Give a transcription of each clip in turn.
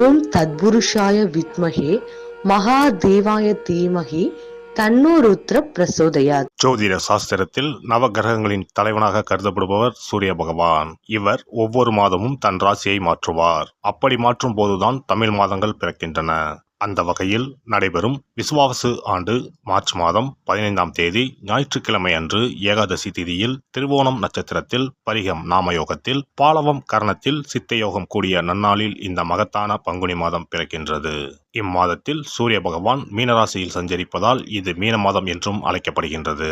ஓம் தத்புருஷாய வித்மஹே மகாதேவாய தீமஹி தன்னோ ருத்ர பிரசோதயாத். ஜோதிட சாஸ்திரத்தில் நவகிரகங்களின் தலைவனாக கருதப்படுபவர் சூரிய பகவான். இவர் ஒவ்வொரு மாதமும் தன் ராசியை மாற்றுவார். அப்படி மாற்றும் போதுதான் தமிழ் மாதங்கள் பிறக்கின்றன. அந்த வகையில் நடைபெறும் விசுவாவசு ஆண்டு மார்ச் மாதம் 15ஆம் தேதி ஞாயிற்றுக்கிழமை அன்று ஏகாதசி திதியில் திருவோணம் நட்சத்திரத்தில் பரிகம் நாமயோகத்தில் பாலவம் கரணத்தில் சித்தயோகம் கூடிய நன்னாளில் இந்த மகத்தான பங்குனி மாதம் பிறக்கின்றது. இம்மாதத்தில் சூரிய பகவான் மீனராசியில் சஞ்சரிப்பதால் இது மீன மாதம் என்றும் அழைக்கப்படுகின்றது.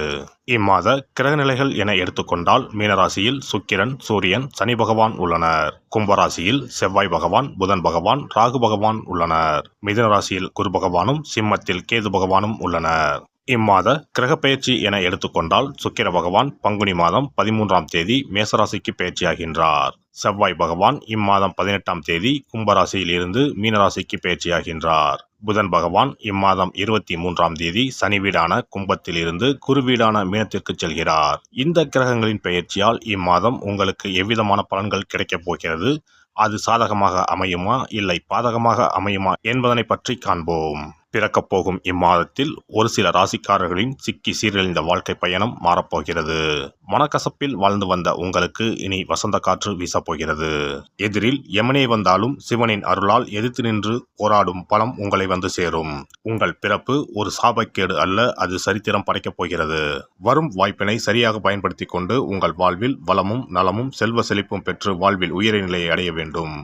இம்மாத கிரகநிலைகள் என எடுத்துக்கொண்டால் மீனராசியில் சுக்கிரன், சூரியன், சனி பகவான் உள்ளனர். கும்பராசியில் செவ்வாய் பகவான், புதன் பகவான், ராகு பகவான் உள்ளனர். மிதுன ராசியில் குரு பகவானும், சிம்மத்தில் கேது பகவானும் உள்ளனர். இம்மாத கிரக பயிற்சி என எடுத்துக்கொண்டால் சுக்கிர பகவான் பங்குனி மாதம் 13ஆம் தேதி மேசராசிக்கு பயிற்சியாகின்றார். செவ்வாய் பகவான் இம்மாதம் 18ஆம் தேதி கும்பராசியில் இருந்து மீனராசிக்கு பயிற்சியாகின்றார். புதன் பகவான் இம்மாதம் 23ஆம் தேதி சனி வீடான கும்பத்தில் இருந்து குரு வீடான மீனத்திற்கு செல்கிறார். இந்த கிரகங்களின் பெயர்ச்சியால் இம்மாதம் உங்களுக்கு எவ்விதமான பலன்கள் கிடைக்கப் போகிறது, அது சாதகமாக அமையுமா இல்லை பாதகமாக அமையுமா என்பதனை பற்றி காண்போம். பிறக்கப் போகும் இம்மாதத்தில் ஒரு சில ராசிக்காரர்களின் சிக்கி சீரழிந்த வாழ்க்கை பயணம் மாறப்போகிறது. மனக்கசப்பில் வாழ்ந்து வந்த உங்களுக்கு இனி வசந்த காற்று வீசப்போகிறது. எதிரில் யமனே வந்தாலும் சிவனின் அருளால் எதிர்த்து நின்று போராடும் பலம் உங்களை வந்து சேரும். உங்கள் பிறப்பு ஒரு சாபக்கேடு அல்ல, அது சரித்திரம் படைக்கப் போகிறது. வரும் வாய்ப்பினை சரியாக பயன்படுத்தி கொண்டு உங்கள் வாழ்வில் வளமும் நலமும் செல்வ செழிப்பும் பெற்று வாழ்வில் உயரிய நிலையை அடைய வேண்டும்.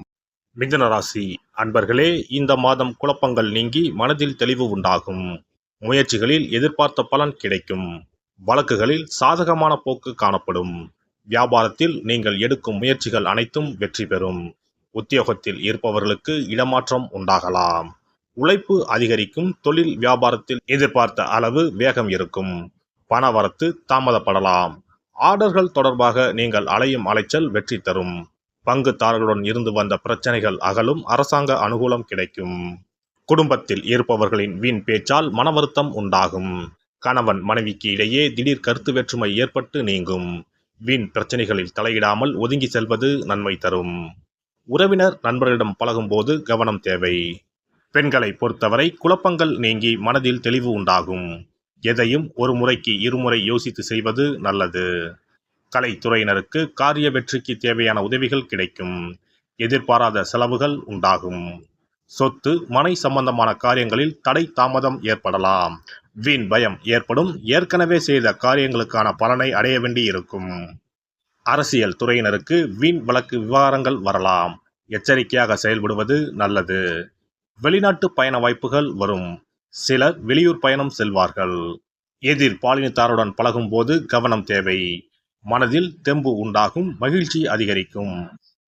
மிதுன ராசி அன்பர்களே, இந்த மாதம் குழப்பங்கள் நீங்கி மனதில் தெளிவு உண்டாகும். முயற்சிகளில் எதிர்பார்த்த பலன் கிடைக்கும். வழக்குகளில் சாதகமான போக்கு காணப்படும். வியாபாரத்தில் நீங்கள் எடுக்கும் முயற்சிகள் அனைத்தும் வெற்றி பெறும். உத்தியோகத்தில் இருப்பவர்களுக்கு இடமாற்றம் உண்டாகலாம். உழைப்பு அதிகரிக்கும். தொழில் வியாபாரத்தில் எதிர்பார்த்த அளவு வேகம் இருக்கும். பணவரத்து தாமதப்படலாம். ஆர்டர்கள் தொடர்பாக நீங்கள் அலையும் அலைச்சல் வெற்றி தரும். பங்குதாரர்களுடன் இருந்து வந்த பிரச்சனைகள் அகலும். அரசாங்க அனுகூலம் கிடைக்கும். குடும்பத்தில் இருப்பவர்களின் வீண் பேச்சால் மன வருத்தம் உண்டாகும். கணவன் மனைவிக்கு இடையே திடீர் கருத்து வேற்றுமை ஏற்பட்டு நீங்கும். வீண் பிரச்சனைகளில் தலையிடாமல் ஒதுங்கி செல்வது நன்மை தரும். உறவினர் நண்பர்களிடம் பழகும் போது கவனம் தேவை. பெண்களை பொறுத்தவரை குழப்பங்கள் நீங்கி மனதில் தெளிவு உண்டாகும். எதையும் ஒரு முறைக்கு இருமுறை யோசித்து செய்வது நல்லது. கலைத்துறையினருக்கு காரிய வெற்றிக்கு தேவையான உதவிகள் கிடைக்கும். எதிர்பாராத செலவுகள் உண்டாகும். சொத்து மனை சம்பந்தமான காரியங்களில் தடை தாமதம் ஏற்படலாம். வீண் பயம் ஏற்படும். ஏற்கனவே செய்த காரியங்களுக்கான பலனை அடைய வேண்டி இருக்கும். அரசியல் துறையினருக்கு வீண் வழக்கு விவகாரங்கள் வரலாம். எச்சரிக்கையாக செயல்படுவது நல்லது. வெளிநாட்டு பயண வாய்ப்புகள் வரும். சிலர் வெளியூர் பயணம் செல்வார்கள். எதிர் பாலினத்தாருடன் பழகும் போது கவனம் தேவை. மனதில் தெம்பு உண்டாகும். மகிழ்ச்சி அதிகரிக்கும்.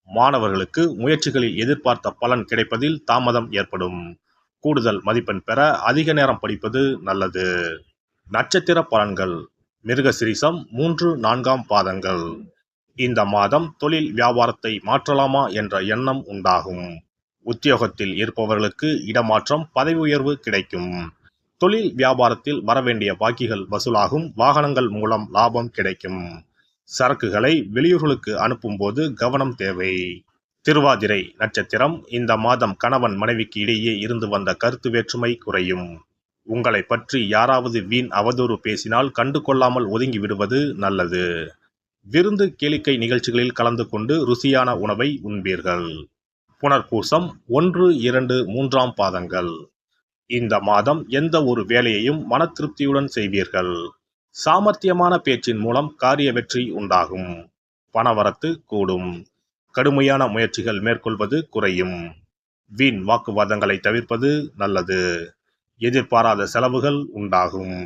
மாணவர்களுக்கு முயற்சிகளில் எதிர்பார்த்த பலன் கிடைப்பதில் தாமதம் ஏற்படும். கூடுதல் மதிப்பெண் பெற அதிக நேரம் படிப்பது நல்லது. நட்சத்திர பலன்கள். மிருகசிரிசம் 3, 4ஆம் பாதங்கள். இந்த மாதம் தொழில் வியாபாரத்தை மாற்றலாமா என்ற எண்ணம் உண்டாகும். உத்தியோகத்தில் இருப்பவர்களுக்கு இடமாற்றம், பதவி உயர்வு கிடைக்கும். தொழில் வியாபாரத்தில் வரவேண்டிய பாக்கிகள் வசூலாகும். வாகனங்கள் மூலம் லாபம் கிடைக்கும். சரக்குகளை வெளியூர்களுக்கு அனுப்பும் போது கவனம் தேவை. திருவாதிரை நட்சத்திரம். இந்த மாதம் கணவன் மனைவிக்கு இடையே இருந்து வந்த கருத்து வேற்றுமை குறையும். உங்களை பற்றி யாராவது வீண் அவதூறு பேசினால் கண்டு கொள்ளாமல் ஒதுங்கி விடுவது நல்லது. விருந்து கேளிக்கை நிகழ்ச்சிகளில் கலந்து கொண்டு ருசியான உணவை உண்பீர்கள். புனர்பூசம் 1, 2, 3ஆம் பாதங்கள். இந்த மாதம் எந்த ஒரு வேலையையும் மன திருப்தியுடன் செய்வீர்கள். சாமர்த்தியமான பேச்சின் மூலம் காரிய வெற்றி உண்டாகும். பணவரத்து கூடும். கடுமையான முயற்சிகள் மேற்கொள்வது குறையும். வீண் வாக்குவாதங்களை தவிர்ப்பது நல்லது. எதிர்பாராத செலவுகள் உண்டாகும்.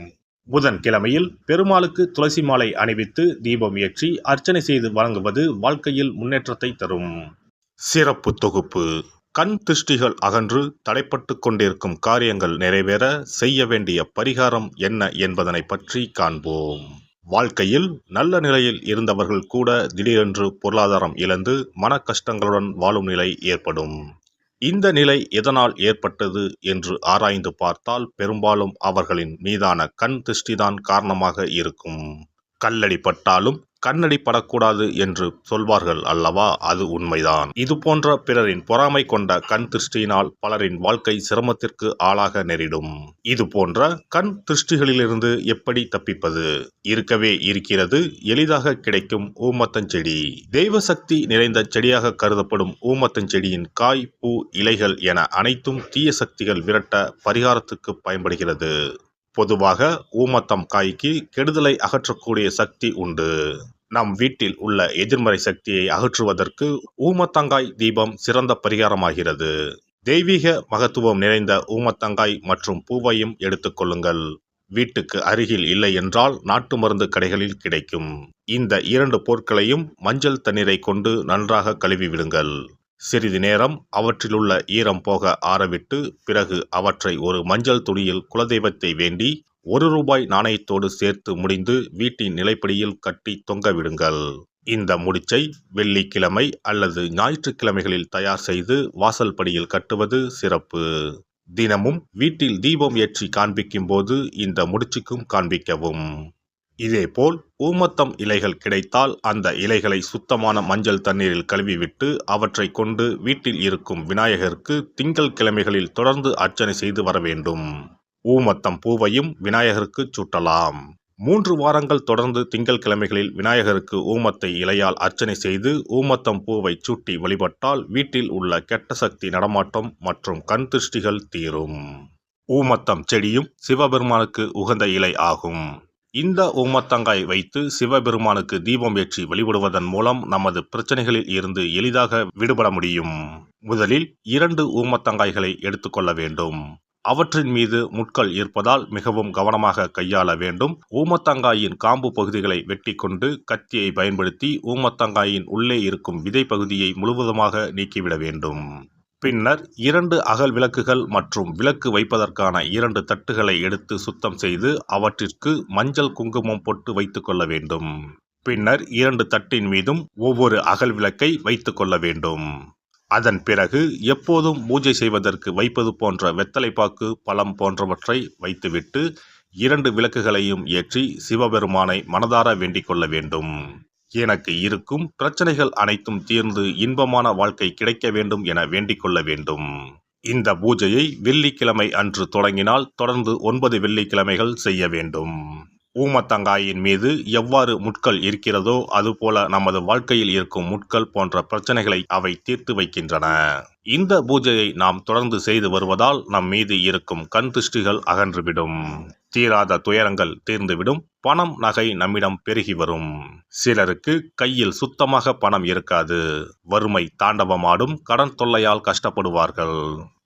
புதன் கிழமையில் பெருமாளுக்கு துளசி மாலை அணிவித்து தீபம் ஏற்றி அர்ச்சனை செய்து வழங்குவது வாழ்க்கையில் முன்னேற்றத்தை தரும். சிறப்பு தொகுப்பு. கண் திருஷ்டிகள் அகன்று தடைப்பட்டு கொண்டிருக்கும் காரியங்கள் நிறைவேற செய்ய வேண்டிய பரிகாரம் என்ன என்பதனை பற்றி காண்போம். வாழ்க்கையில் நல்ல நிலையில் இருந்தவர்கள் கூட திடீரென்று பொருளாதாரம் இழந்து மன கஷ்டங்களுடன் வாழும் நிலை ஏற்படும். இந்த நிலை எதனால் ஏற்பட்டது என்று ஆராய்ந்து பார்த்தால் பெரும்பாலும் அவர்களின் மீதான கண் திருஷ்டிதான் காரணமாக இருக்கும். கல்லடி பட்டாலும் கண்ணடி படக்கூடாது என்று சொல்வார்கள் அல்லவா, அது உண்மைதான். இது போன்ற பிறரின் பொறாமை கொண்ட கண் திருஷ்டியினால் பலரின் வாழ்க்கை சிரமத்திற்கு ஆளாக நேரிடும். இது போன்ற கண் திருஷ்டிகளிலிருந்து எப்படி தப்பிப்பது? இருக்கவே இருக்கிறது எளிதாக கிடைக்கும் ஊமத்தஞ்செடி. தெய்வ சக்தி நிறைந்த செடியாக கருதப்படும் ஊமத்தஞ்செடியின் காய், பூ, இலைகள் என அனைத்தும் தீய சக்திகள் விரட்ட பரிகாரத்துக்கு பயன்படுகிறது. பொதுவாக ஊமத்தம் காய்க்கு கெடுதலை அகற்றக்கூடிய சக்தி உண்டு. நம் வீட்டில் உள்ள எதிர்மறை சக்தியை அகற்றுவதற்கு ஊமத்தங்காய் தீபம் சிறந்த பரிகாரமாகிறது. தெய்வீக மகத்துவம் நிறைந்த ஊமத்தங்காய் மற்றும் பூவையும் எடுத்துக்கொள்ளுங்கள். வீட்டுக்கு அருகில் இல்லை என்றால் நாட்டு மருந்து கடைகளில் கிடைக்கும். இந்த 2 பொருட்களையும் மஞ்சள் தண்ணீரை கொண்டு நன்றாக கழுவி விடுங்கள். சிறிது நேரம் அவற்றிலுள்ள ஈரம் போக ஆறவிட்டு பிறகு அவற்றை ஒரு மஞ்சள் துணியில் குலதெய்வத்தை வேண்டி ₹1 நாணயத்தோடு சேர்த்து முடிந்து வீட்டின் நிலைப்படியில் கட்டி தொங்க விடுங்கள். இந்த முடிச்சை வெள்ளிக்கிழமை அல்லது ஞாயிற்றுக்கிழமைகளில் தயார் செய்து வாசல் படியில் கட்டுவது சிறப்பு. தினமும் வீட்டில் தீபம் ஏற்றி காண்பிக்கும் போது இந்த முடிச்சுக்கும் காண்பிக்கவும். இதேபோல் ஊமத்தம் இலைகள் கிடைத்தால் அந்த இலைகளை சுத்தமான மஞ்சள் தண்ணீரில் கழுவிவிட்டு அவற்றை கொண்டு வீட்டில் இருக்கும் விநாயகருக்கு திங்கள் கிழமைகளில் தொடர்ந்து அர்ச்சனை செய்து வர வேண்டும். ஊமத்தம் பூவையும் விநாயகருக்கு சூட்டலாம். 3 வாரங்கள் தொடர்ந்து திங்கள் கிழமைகளில் விநாயகருக்கு ஊமத்தை இலையால் அர்ச்சனை செய்து ஊமத்தம் பூவை சூட்டி வழிபட்டால் வீட்டில் உள்ள கெட்ட சக்தி நடமாட்டம் மற்றும் கண் திருஷ்டிகள் தீரும். ஊமத்தம் செடியும் சிவபெருமானுக்கு உகந்த இலை ஆகும். இந்த ஊமத்தங்காய் வைத்து சிவபெருமானுக்கு தீபம் ஏற்றி வழிபடுவதன் மூலம் நமது பிரச்சனைகளில் இருந்து எளிதாக விடுபட முடியும். முதலில் 2 ஊமத்தங்காய்களை எடுத்துக்கொள்ள வேண்டும். அவற்றின் மீது முட்கள் இருப்பதால் மிகவும் கவனமாக கையாள வேண்டும். ஊமத்தங்காயின் காம்பு பகுதிகளை வெட்டி கொண்டு கத்தியை பயன்படுத்தி ஊமத்தங்காயின் உள்ளே இருக்கும் விதை பகுதியை முழுவதுமாக நீக்கிவிட வேண்டும். பின்னர் 2 அகல் விளக்குகள் மற்றும் விளக்கு வைப்பதற்கான 2 தட்டுகளை எடுத்து சுத்தம் செய்து அவற்றிற்கு மஞ்சள் குங்குமம் போட்டு வைத்துக் கொள்ள வேண்டும். பின்னர் 2 தட்டின் மீதும் ஒவ்வொரு அகல் விளக்கை வைத்துக் கொள்ள வேண்டும். அதன் பிறகு எப்போதும் பூஜை செய்வதற்கு வைப்பது போன்ற வெத்தலைப்பாக்கு, பழம் போன்றவற்றை வைத்துவிட்டு 2 விளக்குகளையும் ஏற்றி சிவபெருமானை மனதார வேண்டிக் கொள்ள வேண்டும். எனக்கு இருக்கும் பிரச்சனைகள் அனைத்தும் தீர்ந்து இன்பமான வாழ்க்கை கிடைக்க வேண்டும் என வேண்டிக் கொள்ள வேண்டும். இந்த பூஜையை வெள்ளிக்கிழமை அன்று தொடங்கினால் தொடர்ந்து 9 வெள்ளிக்கிழமைகள் செய்ய வேண்டும். ஊமத்தங்காயின் மீது எவ்வாறு முட்கள் இருக்கிறதோ அதுபோல நமது வாழ்க்கையில் இருக்கும் முட்கள் போன்ற பிரச்சனைகளை அவை தீர்த்து வைக்கின்றன. இந்த பூஜையை நாம் தொடர்ந்து செய்து வருவதால் நம் மீது இருக்கும் கண் திருஷ்டிகள் அகன்றுவிடும். தீராத துயரங்கள் தீர்ந்துவிடும். பணம், நகை நம்மிடம் பெருகி வரும். சிலருக்கு கையில் சுத்தமாக பணம் இருக்காது. வறுமை தாண்டவமாடும். கடன் தொல்லையால் கஷ்டப்படுவார்கள்.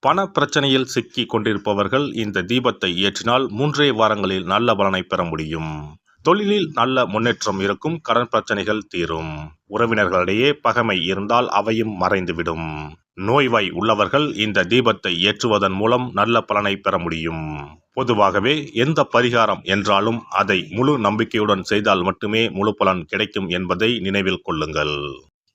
பண பிரச்சனையில் சிக்கி கொண்டிருப்பவர்கள் இந்த தீபத்தை ஏற்றினால் 3 வாரங்களில் நல்ல பலனை பெற முடியும். தொழிலில் நல்ல முன்னேற்றம் இருக்கும். கடன் பிரச்சனைகள் தீரும். உறவினர்களிடையே பகைமை இருந்தால் அவையும் மறைந்துவிடும். நோய்வாய் உள்ளவர்கள் இந்த தீபத்தை ஏற்றுவதன் மூலம் நல்ல பலனை பெற முடியும். பொதுவாகவே எந்த பரிகாரம் என்றாலும் அதை முழு நம்பிக்கையுடன் செய்தால் மட்டுமே முழு பலன் கிடைக்கும் என்பதை நினைவில் கொள்ளுங்கள்.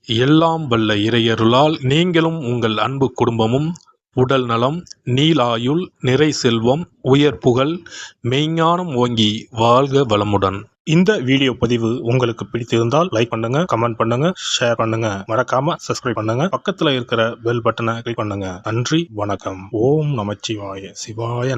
எல்லாம் வல்ல இறையருளால் நீங்களும் உங்கள் அன்பு குடும்பமும் உடல் நலம், நீலாயுள், நிறை செல்வம், உயர் புகழ், மெய்ஞானம் ஓங்கி வாழ்க வளமுடன். இந்த வீடியோ பதிவு உங்களுக்கு பிடித்திருந்தால் லைக் பண்ணுங்க, கமெண்ட் பண்ணுங்க, ஷேர் பண்ணுங்க. மறக்காம சப்ஸ்கிரைப் பண்ணுங்க. பக்கத்துல இருக்கிற பெல் பட்டனை கிளிக் பண்ணுங்க. நன்றி, வணக்கம். ஓம் நமச்சிவாய. சிவாய நம.